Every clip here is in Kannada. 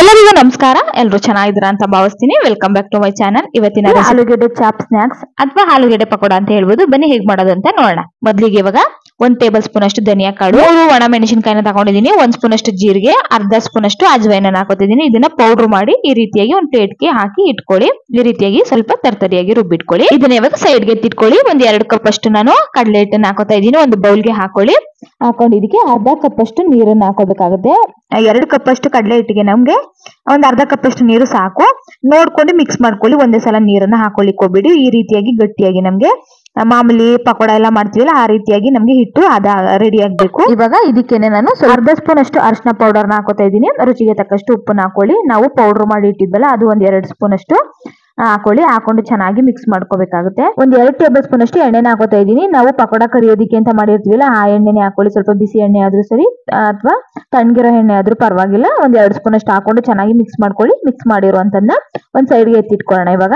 ಎಲ್ಲರಿಗೂ ನಮಸ್ಕಾರ. ಎಲ್ಲರೂ ಚೆನ್ನಾಗಿದ್ದೀರಾ ಅಂತ ಭಾವಿಸ್ತೀನಿ. Welcome back to my channel. ಇವತ್ತಿನ ಆಲೂಗೆಡ್ಡೆ ಚಾಪ್ ಸ್ನಾಕ್ಸ್ ಅಥವಾ ಆಲೂಗೆಡ್ಡೆ ಪಕೋಡ ಅಂತ ಹೇಳ್ಬೋದು. ಬನ್ನಿ ಹೇಗೆ ಮಾಡೋದು ಅಂತ ನೋಡೋಣ. ಮೊದಲಿಗೆ ಇವಾಗ 1 ಟೇಬಲ್ ಸ್ಪೂನ್ ಅಷ್ಟು ಧನಿಯಾ ಕಾಳು, 3 ಒಣ ಮೆಣಸಿನಕಾಯಿನ ತಗೊಂಡಿದ್ದೀನಿ, 1 ಸ್ಪೂನ್ ಅಷ್ಟು ಜೀರಿಗೆ, ಅರ್ಧ ಸ್ಪೂನ್ ಅಷ್ಟು ಅಜವೈನ ಹಾಕೋತಿದ್ದೀನಿ. ಇದನ್ನ ಪೌಡರ್ ಮಾಡಿ ಈ ರೀತಿಯಾಗಿ ಒಂದು ಪ್ಲೇಟ್ಗೆ ಹಾಕಿ ಇಟ್ಕೊಳ್ಳಿ. ಈ ರೀತಿಯಾಗಿ ಸ್ವಲ್ಪ ತರ್ತರಿಯಾಗಿ ರುಬ್ಬಿಟ್ಕೊಳ್ಳಿ. ಇದನ್ನ ಇವಾಗ ಸೈಡ್ಗೆ ಎತ್ತಿಟ್ಕೊಳ್ಳಿ. 1-2 ಕಪ್ ಅಷ್ಟು ನಾನು ಕಡಲೆ ಹಿಟ್ಟನ್ನ ಹಾಕೋತಾ ಇದ್ದೀನಿ. ಒಂದು ಬೌಲ್ಗೆ ಹಾಕೊಳ್ಳಿ. ಹಾಕೊಂಡು ಇದಕ್ಕೆ ಅರ್ಧ ಕಪ್ ಅಷ್ಟು ನೀರನ್ನ ಹಾಕೋಬೇಕಾಗುತ್ತೆ. 2 ಕಪ್ ಅಷ್ಟು ಕಡಲೆ ಹಿಟ್ಟಿಗೆ ನಮ್ಗೆ ಒಂದ್ ಅರ್ಧ ಕಪ್ ಅಷ್ಟು ನೀರು ಸಾಕು. ನೋಡ್ಕೊಂಡು ಮಿಕ್ಸ್ ಮಾಡ್ಕೊಳ್ಳಿ. ಒಂದೇ ಸಲ ನೀರನ್ನ ಹಾಕೊಳ್ಳಿಕ್ ಹೋಗ್ಬೇಡಿ. ಈ ರೀತಿಯಾಗಿ ಗಟ್ಟಿಯಾಗಿ ನಮ್ಗೆ ಮಾಮೂಲಿ ಪಕೋಡ ಎಲ್ಲ ಮಾಡ್ತೀವಲ್ಲ ಆ ರೀತಿಯಾಗಿ ನಮ್ಗೆ ಹಿಟ್ಟು ರೆಡಿ ಆಗ್ಬೇಕು. ಇವಾಗ ಇದಕ್ಕೇನೆ ನಾನು ಅರ್ಧ ಸ್ಪೂನ್ ಅಷ್ಟು ಅರಿಶಿನ ಪೌಡರ್ ನ ಹಾಕೋತಾ ಇದ್ದೀನಿ. ರುಚಿಗೆ ತಕ್ಕಷ್ಟು ಉಪ್ಪನ್ನ ಹಾಕೊಳ್ಳಿ. ನಾವು ಪೌಡರ್ ಮಾಡಿ ಇಟ್ಟಿದ್ವಲ್ಲ ಅದು 1-2 ಸ್ಪೂನ್ ಅಷ್ಟು ಹಾಕೊಳ್ಳಿ. ಹಾಕೊಂಡು ಚೆನ್ನಾಗಿ ಮಿಕ್ಸ್ ಮಾಡ್ಕೋಬೇಕಾಗುತ್ತೆ. 1-2 ಟೇಬಲ್ ಸ್ಪೂನ್ ಅಷ್ಟು ಎಣ್ಣೆನ ಹಾಕೋತಾ ಇದ್ದೀನಿ. ನಾವು ಪಕೋಡ ಕರಿಯೋದಿಕ್ಕೆ ಅಂತ ಮಾಡಿರ್ತೀವಲ್ಲ ಆ ಎಣ್ಣೆನೆ ಹಾಕೊಳ್ಳಿ. ಸ್ವಲ್ಪ ಬಿಸಿ ಎಣ್ಣೆ ಆದ್ರೂ ಸರಿ ಅಥವಾ ತಣ್ಣಗಿರೋ ಎಣ್ಣೆ ಆದ್ರೂ ಪರವಾಗಿಲ್ಲ. 1-2 ಸ್ಪೂನ್ ಅಷ್ಟು ಹಾಕೊಂಡು ಚೆನ್ನಾಗಿ ಮಿಕ್ಸ್ ಮಾಡ್ಕೊಳ್ಳಿ. ಮಿಕ್ಸ್ ಮಾಡಿರುವಂತನ್ನ ಒಂದ್ ಸೈಡ್ಗೆ ಎತ್ತಿಟ್ಕೊಳ್ಳೋಣ. ಇವಾಗ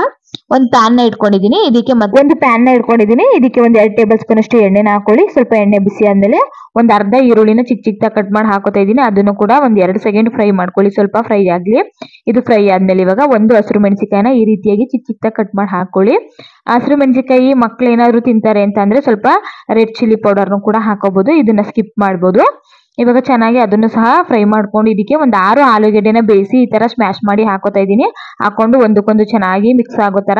ಒಂದು ಪ್ಯಾನ್ ನ ಇಟ್ಕೊಂಡಿದ್ದೀನಿ. ಇದಕ್ಕೆ ಮತ್ತೊಂದು ಪ್ಯಾನ್ ನ ಇಟ್ಕೊಂಡಿದ್ದೀನಿ. ಇದಕ್ಕೆ 1-2 ಟೇಬಲ್ ಸ್ಪೂನ್ ಅಷ್ಟು ಎಣ್ಣೆನ ಹಾಕೊಳ್ಳಿ. ಸ್ವಲ್ಪ ಎಣ್ಣೆ ಬಿಸಿ ಆದ್ಮೇಲೆ ಒಂದ್ ಅರ್ಧ ಈರುಳ್ಳಿನ ಚಿಕ್ಕ ಕಟ್ ಮಾಡಿ ಹಾಕೋತಾ ಇದ್ದೀನಿ. ಅದನ್ನು ಕೂಡ 1-2 ಸೆಕೆಂಡ್ ಫ್ರೈ ಮಾಡ್ಕೊಳ್ಳಿ. ಸ್ವಲ್ಪ ಫ್ರೈ ಆಗ್ಲಿ. ಇದು ಫ್ರೈ ಆದ್ಮೇಲೆ ಇವಾಗ 1 ಹಸಿರು ಮೆಣಸಿನಕಾಯಿನ ಈ ರೀತಿಯಾಗಿ ಚಿಕ್ಕ ಕಟ್ ಮಾಡಿ ಹಾಕೊಳ್ಳಿ. ಹಸಿರು ಮೆಣಸಿನಕಾಯಿ ಮಕ್ಳು ಏನಾದ್ರು ತಿಂತಾರೆ ಅಂತ ಅಂದ್ರೆ ಸ್ವಲ್ಪ ರೆಡ್ ಚಿಲ್ಲಿ ಪೌಡರ್ನು ಕೂಡ ಹಾಕೋಬಹುದು. ಇದನ್ನ ಸ್ಕಿಪ್ ಮಾಡ್ಬೋದು. ಇವಾಗ ಚೆನ್ನಾಗಿ ಅದನ್ನು ಸಹ ಫ್ರೈ ಮಾಡ್ಕೊಂಡು ಇದಕ್ಕೆ 6 ಆಲೂಗೆಡ್ಡೆನ ಬೇಯಿಸಿ ಈ ತರ ಸ್ಮ್ಯಾಶ್ ಮಾಡಿ ಹಾಕೋತಾ ಇದ್ದೀನಿ. ಹಾಕೊಂಡು ಒಂದಕ್ಕೊಂದು ಚೆನ್ನಾಗಿ ಮಿಕ್ಸ್ ಆಗೋ ತರ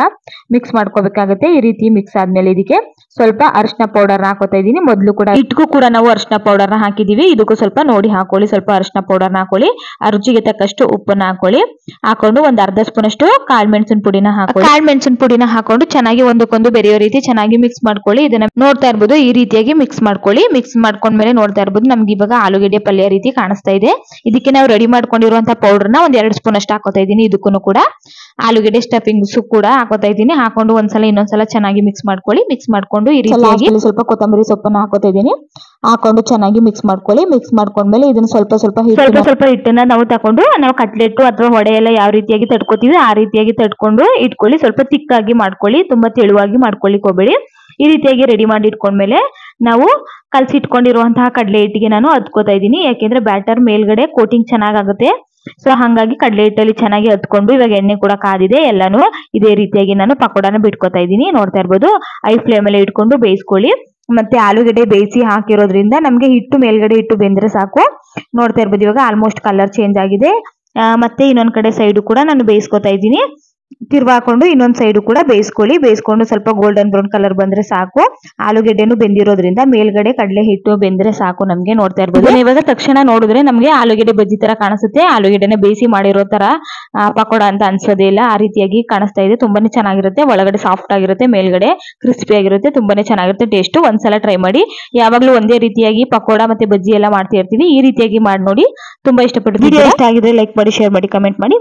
ಮಿಕ್ಸ್ ಮಾಡ್ಕೋಬೇಕಾಗುತ್ತೆ. ಈ ರೀತಿ ಮಿಕ್ಸ್ ಆದ್ಮೇಲೆ ಇದಕ್ಕೆ ಸ್ವಲ್ಪ ಅರಿಶಿನ ಪೌಡರ್ ಹಾಕೋತಾ ಇದ್ದೀನಿ. ಮೊದಲು ಕೂಡ ಇಟ್ಗೂ ಕೂಡ ನಾವು ಅರಿಶಿನ ಪೌಡರ್ ನ ಹಾಕಿದೀವಿ. ಇದಕ್ಕೂ ಸ್ವಲ್ಪ ನೋಡಿ ಹಾಕೊಳ್ಳಿ. ಸ್ವಲ್ಪ ಅರಿಶಿನ ಪೌಡರ್ ನ ಹಾಕೊಳ್ಳಿ. ಆ ರುಚಿಗೆ ತಕ್ಕಷ್ಟು ಉಪ್ಪನ್ನ ಹಾಕೊಳ್ಳಿ. ಹಾಕೊಂಡು ಒಂದ್ ಅರ್ಧ ಸ್ಪೂನ್ ಅಷ್ಟು ಕಾಳು ಮೆಣಸಿನ ಪುಡಿನ ಹಾಕೊಳ್ಳಿ. ಕಾಳು ಮೆಣಸಿನ ಪುಡಿನ ಹಾಕೊಂಡು ಚೆನ್ನಾಗಿ ಒಂದಕ್ಕೊಂದು ಬೆರೆಯೋ ರೀತಿ ಚೆನ್ನಾಗಿ ಮಿಕ್ಸ್ ಮಾಡ್ಕೊಳ್ಳಿ. ಇದನ್ನ ನೋಡ್ತಾ ಇರ್ಬೋದು. ಈ ರೀತಿಯಾಗಿ ಮಿಕ್ಸ್ ಮಾಡ್ಕೊಳ್ಳಿ. ಮಿಕ್ಸ್ ಮಾಡ್ಕೊಂಡ್ಮೇಲೆ ನೋಡ್ತಾ ಇರ್ಬೋದು ನಮ್ಗೆ ಇವಾಗ ಆಲೂಗೆಡ್ಡೆ ಪಲ್ಯ ರೀತಿ ಕಾಣಿಸ್ತಾ ಇದೆ. ಇದಕ್ಕೆ ನಾವು ರೆಡಿ ಮಾಡ್ಕೊಂಡಿರುವಂತಹ ಪೌಡರ್ ನ 1-2 ಸ್ಪೂನ್ ಅಷ್ಟು ಹಾಕೋತಾ ಇದ್ದೀನಿ. ಇದಕ್ಕೂ ಕೂಡ ಆಲೂಗೆಡ್ಡೆ ಸ್ಟಫಿಂಗ್ಸ್ ಕೂಡ ಹಾಕೋತಾ ಇದ್ದೀನಿ. ಹಾಕೊಂಡು ಇನ್ನೊಂದ್ಸಲ ಚೆನ್ನಾಗಿ ಮಿಕ್ಸ್ ಮಾಡ್ಕೊಳ್ಳಿ. ಮಿಕ್ಸ್ ಮಾಡ್ಕೊಂಡು ಈ ರೀತಿಯಾಗಿ ಸ್ವಲ್ಪ ಕೊತ್ತಂಬರಿ ಸೊಪ್ಪನ್ನ ಹಾಕೋತಾ ಇದ್ದೀನಿ. ಹಾಕೊಂಡು ಚೆನ್ನಾಗಿ ಮಿಕ್ಸ್ ಮಾಡ್ಕೊಳ್ಳಿ. ಮಿಕ್ಸ್ ಮಾಡ್ಕೊಂಡ್ಮೇಲೆ ಇದನ್ನ ಸ್ವಲ್ಪ ಹಿಟ್ಟನ್ನ ನಾವು ತಕೊಂಡು ನಾವು ಕಟ್ಲೆಟ್ ಅಥವಾ ವಡೆ ಎಲ್ಲ ಯಾವ ರೀತಿಯಾಗಿ ತಡ್ಕೋತೀವಿ ಆ ರೀತಿಯಾಗಿ ತಡ್ಕೊಂಡು ಇಟ್ಕೊಳ್ಳಿ. ಸ್ವಲ್ಪ ತಿಕ್ಕಾಗಿ ಮಾಡ್ಕೊಳ್ಳಿ. ತುಂಬಾ ತೆಳುವಾಗಿ ಮಾಡ್ಕೊಳ್ಳಿಕ್ ಹೋಗ್ಬೇಡಿ. ಈ ರೀತಿಯಾಗಿ ರೆಡಿ ಮಾಡಿ ಇಟ್ಕೊಂಡ್ಮೇಲೆ ನಾವು ಕಲ್ಸಿಟ್ಕೊಂಡಿರುವಂತಹ ಕಡಲೆ ಹಿಟ್ಟಿಗೆ ನಾನು ಹತ್ಕೋತಾ ಇದ್ದೀನಿ. ಯಾಕೆಂದ್ರೆ ಬ್ಯಾಟರ್ ಮೇಲ್ಗಡೆ ಕೋಟಿಂಗ್ ಚೆನ್ನಾಗಾಗುತ್ತೆ. ಸೊ ಹಾಗಾಗಿ ಕಡಲೆ ಹಿಟ್ಟಲ್ಲಿ ಚೆನ್ನಾಗಿ ಹತ್ಕೊಂಡು ಇವಾಗ ಎಣ್ಣೆ ಕೂಡ ಕಾದಿದೆ. ಎಲ್ಲಾನು ಇದೇ ರೀತಿಯಾಗಿ ನಾನು ಪಕೋಡನ ಬಿಟ್ಕೋತಾ ಇದ್ದೀನಿ. ನೋಡ್ತಾ ಇರ್ಬೋದು. ಐ ಫ್ಲೇಮ್ ಅಲ್ಲಿ ಇಟ್ಕೊಂಡು ಬೇಯಿಸ್ಕೊಳ್ಳಿ. ಮತ್ತೆ ಆಲೂಗೆಡ್ಡೆ ಬೇಯಿಸಿ ಹಾಕಿರೋದ್ರಿಂದ ನಮ್ಗೆ ಹಿಟ್ಟು ಮೇಲ್ಗಡೆ ಹಿಟ್ಟು ಬೆಂದ್ರೆ ಸಾಕು. ನೋಡ್ತಾ ಇರ್ಬೋದು ಇವಾಗ ಆಲ್ಮೋಸ್ಟ್ ಕಲರ್ ಚೇಂಜ್ ಆಗಿದೆ. ಮತ್ತೆ ಇನ್ನೊಂದ್ ಕಡೆ ಸೈಡು ಕೂಡ ನಾನು ಬೇಯಿಸ್ಕೊತಾ ಇದ್ದೀನಿ. ತಿರ್ವಾಕೊಂಡು ಇನ್ನೊಂದ್ ಸೈಡು ಕೂಡ ಬೇಯಿಸ್ಕೊಳ್ಳಿ. ಬೇಯಿಸ್ಕೊಂಡು ಸ್ವಲ್ಪ ಗೋಲ್ಡನ್ ಬ್ರೌನ್ ಕಲರ್ ಬಂದ್ರೆ ಸಾಕು. ಆಲೂಗೆಡ್ಡೆನು ಬೆಂದಿರೋದ್ರಿಂದ ಮೇಲ್ಗಡೆ ಕಡಲೆ ಹಿಟ್ಟು ಬೆಂದ್ರೆ ಸಾಕು ನಮ್ಗೆ. ನೋಡ್ತಾ ಇರ್ಬೋದು. ಇವಾಗ ತಕ್ಷಣ ನೋಡಿದ್ರೆ ನಮ್ಗೆ ಆಲೂಗೆಡ್ಡೆ ಬಜ್ಜಿ ತರ ಕಾಣಿಸುತ್ತೆ. ಆಲೂಗೆಡ್ಡೆನ ಬೇಯಿಸಿ ಮಾಡಿರೋ ತರ ಪಕೋಡ ಅಂತ ಅನ್ಸೋದೇ ಇಲ್ಲ. ಆ ರೀತಿಯಾಗಿ ಕಾಣಿಸ್ತಾ ಇದೆ. ತುಂಬಾನೇ ಚೆನ್ನಾಗಿರುತ್ತೆ. ಒಳಗಡೆ ಸಾಫ್ಟ್ ಆಗಿರುತ್ತೆ, ಮೇಲ್ಗಡೆ ಕ್ರಿಸ್ಪಿ ಆಗಿರುತ್ತೆ. ತುಂಬಾನೇ ಚೆನ್ನಾಗಿರುತ್ತೆ ಟೇಸ್ಟ್. ಒಂದ್ಸಲ ಟ್ರೈ ಮಾಡಿ. ಯಾವಾಗ್ಲೂ ಒಂದೇ ರೀತಿಯಾಗಿ ಪಕೋಡ ಮತ್ತೆ ಬಜ್ಜಿ ಎಲ್ಲ ಮಾಡ್ತಾ ಇರ್ತೀವಿ. ಈ ರೀತಿಯಾಗಿ ಮಾಡಿ ನೋಡಿ. ತುಂಬಾ ಇಷ್ಟಪಟ್ಟು. ವಿಡಿಯೋ ಇಷ್ಟ ಆಗಿದ್ರೆ ಲೈಕ್ ಮಾಡಿ, ಶೇರ್ ಮಾಡಿ, ಕಮೆಂಟ್ ಮಾಡಿ.